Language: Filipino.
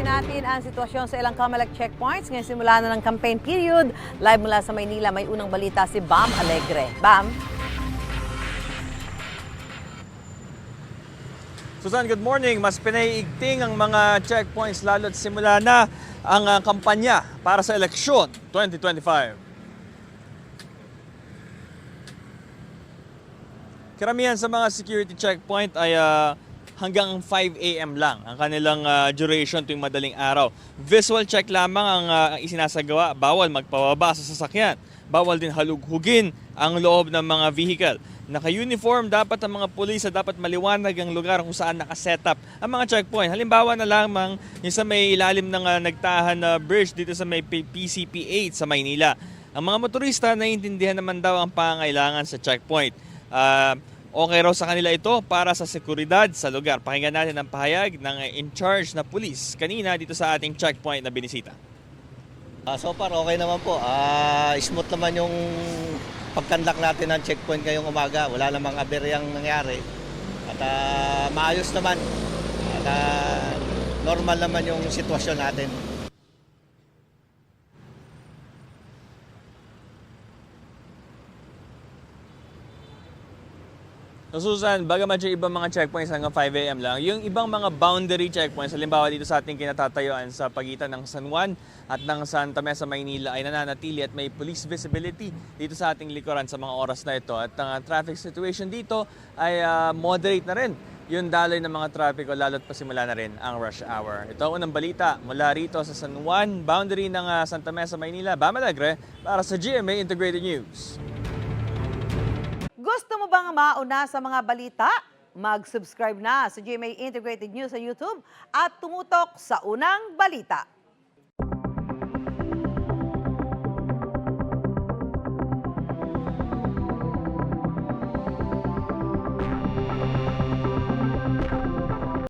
Alamin natin ang sitwasyon sa ilang COMELEC checkpoints. Ngayon simula na ng campaign period. Live mula sa Maynila, may unang balita si Bam Alegre. Bam? Susan, good morning. Mas pinaiigting ang mga checkpoints lalo't simula na ang kampanya para sa eleksyon 2025. Karamihan sa mga security checkpoint ay hanggang 5 a.m. lang ang kanilang duration tuwing madaling araw. Visual check lamang ang isinasagawa. Bawal magpababa sa sasakyan. Bawal din halughugin ang loob ng mga vehicle. Naka-uniform dapat ang mga pulis at dapat maliwanag ang lugar kung saan nakasetup ang mga checkpoint. Halimbawa na lamang yung sa may ilalim ng nagtahan na bridge dito sa may PCP 8 sa Maynila. Ang mga motorista naiintindihan naman daw ang pangailangan sa checkpoint. Okay raw sa kanila ito para sa seguridad sa lugar. Pakinggan natin ang pahayag ng in-charge na pulis kanina dito sa ating checkpoint na binisita. So far, okay naman po. Smooth naman yung pagkandak natin ng checkpoint ngayong umaga. Wala namang aberyang nangyari. At maayos naman. At normal naman yung sitwasyon natin. So Susan, bagamat yung ibang mga checkpoints hanggang 5 a.m. lang, yung ibang mga boundary checkpoints, halimbawa dito sa ating kinatatayuan sa pagitan ng San Juan at ng Santa Mesa, Maynila ay nananatili at may police visibility dito sa ating likuran sa mga oras na ito. At ang traffic situation dito ay moderate na rin yung daloy ng mga trapiko lalo't pasimula na rin ang rush hour. Ito ang unang balita mula rito sa San Juan, boundary ng Santa Mesa, Maynila. Bam Alegre para sa GMA Integrated News. Gusto mo bang mauna sa mga balita? Mag-subscribe na sa GMA Integrated News sa YouTube at tumutok sa unang balita.